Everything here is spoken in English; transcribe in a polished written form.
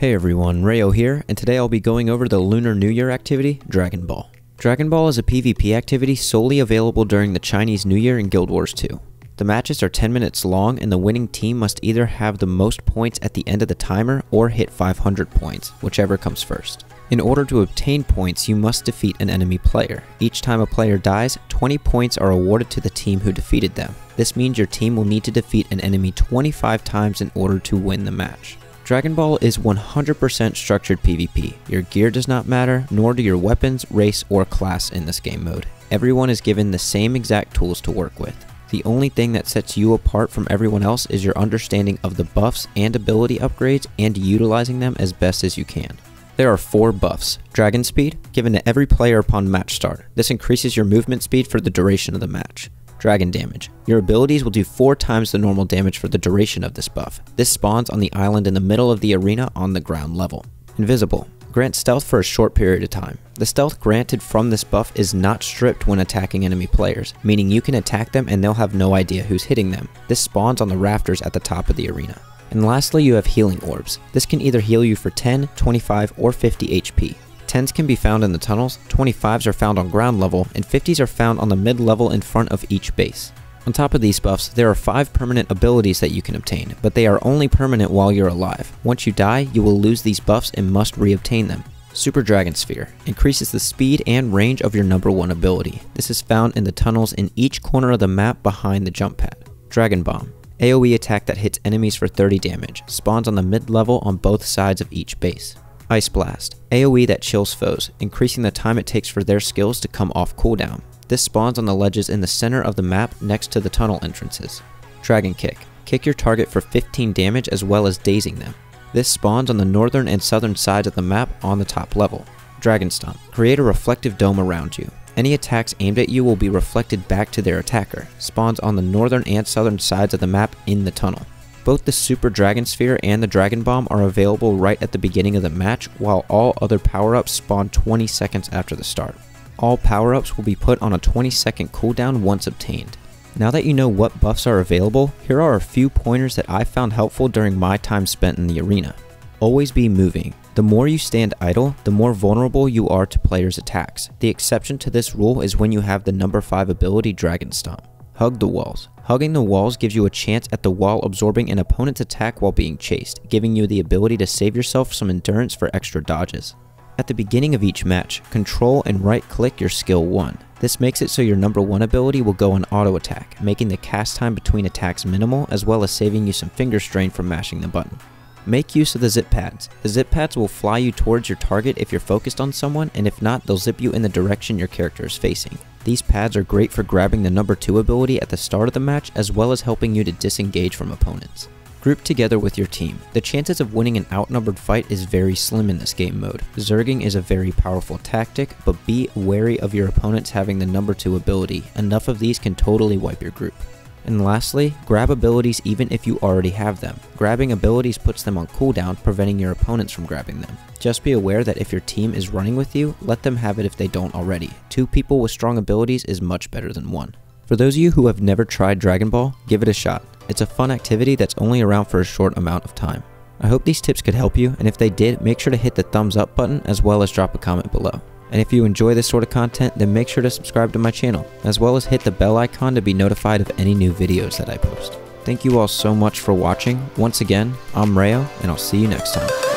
Hey everyone, Rayo here, and today I'll be going over the Lunar New Year activity, Dragon Ball. Dragon Ball is a PvP activity solely available during the Chinese New Year in Guild Wars 2. The matches are 10 minutes long, and the winning team must either have the most points at the end of the timer or hit 500 points, whichever comes first. In order to obtain points, you must defeat an enemy player. Each time a player dies, 20 points are awarded to the team who defeated them. This means your team will need to defeat an enemy 25 times in order to win the match. Dragon Ball is 100% structured PvP. Your gear does not matter, nor do your weapons, race, or class in this game mode. Everyone is given the same exact tools to work with. The only thing that sets you apart from everyone else is your understanding of the buffs and ability upgrades and utilizing them as best as you can. There are 4 buffs. Dragon Speed, given to every player upon match start. This increases your movement speed for the duration of the match. Dragon Damage. Your abilities will do 4 times the normal damage for the duration of this buff. This spawns on the island in the middle of the arena on the ground level. Invisible. Grants stealth for a short period of time. The stealth granted from this buff is not stripped when attacking enemy players, meaning you can attack them and they'll have no idea who's hitting them. This spawns on the rafters at the top of the arena. And lastly, you have Healing Orbs. This can either heal you for 10, 25, or 50 HP. 10s can be found in the tunnels, 25s are found on ground level, and 50s are found on the mid-level in front of each base. On top of these buffs, there are 5 permanent abilities that you can obtain, but they are only permanent while you're alive. Once you die, you will lose these buffs and must re-obtain them. Super Dragon Sphere increases the speed and range of your number 1 ability. This is found in the tunnels in each corner of the map behind the jump pad. Dragon Bomb. AoE attack that hits enemies for 30 damage, spawns on the mid-level on both sides of each base. Ice Blast. AoE that chills foes, increasing the time it takes for their skills to come off cooldown. This spawns on the ledges in the center of the map next to the tunnel entrances. Dragon Kick. Kick your target for 15 damage as well as dazing them. This spawns on the northern and southern sides of the map on the top level. Dragon Stomp. Create a reflective dome around you. Any attacks aimed at you will be reflected back to their attacker. Spawns on the northern and southern sides of the map in the tunnel. Both the Super Dragon Sphere and the Dragon Bomb are available right at the beginning of the match, while all other power-ups spawn 20 seconds after the start. All power-ups will be put on a 20-second cooldown once obtained. Now that you know what buffs are available, here are a few pointers that I found helpful during my time spent in the arena. Always be moving. The more you stand idle, the more vulnerable you are to players' attacks. The exception to this rule is when you have the number 5 ability Dragon Stomp. Hug the walls. Hugging the walls gives you a chance at the wall absorbing an opponent's attack while being chased, giving you the ability to save yourself some endurance for extra dodges. At the beginning of each match, control and right-click your skill 1. This makes it so your number 1 ability will go on auto attack, making the cast time between attacks minimal as well as saving you some finger strain from mashing the button. Make use of the zip pads. The zip pads will fly you towards your target if you're focused on someone, and if not, they'll zip you in the direction your character is facing. These pads are great for grabbing the number 2 ability at the start of the match, as well as helping you to disengage from opponents. Group together with your team. The chances of winning an outnumbered fight is very slim in this game mode. Zerging is a very powerful tactic, but be wary of your opponents having the number 2 ability. Enough of these can totally wipe your group. And lastly, grab abilities even if you already have them. Grabbing abilities puts them on cooldown, preventing your opponents from grabbing them. Just be aware that if your team is running with you, let them have it if they don't already. 2 people with strong abilities is much better than 1. For those of you who have never tried Dragon Ball, give it a shot. It's a fun activity that's only around for a short amount of time. I hope these tips could help you, and if they did, make sure to hit the thumbs up button as well as drop a comment below. And if you enjoy this sort of content, then make sure to subscribe to my channel, as well as hit the bell icon to be notified of any new videos that I post. Thank you all so much for watching. Once again, I'm Rayo, and I'll see you next time.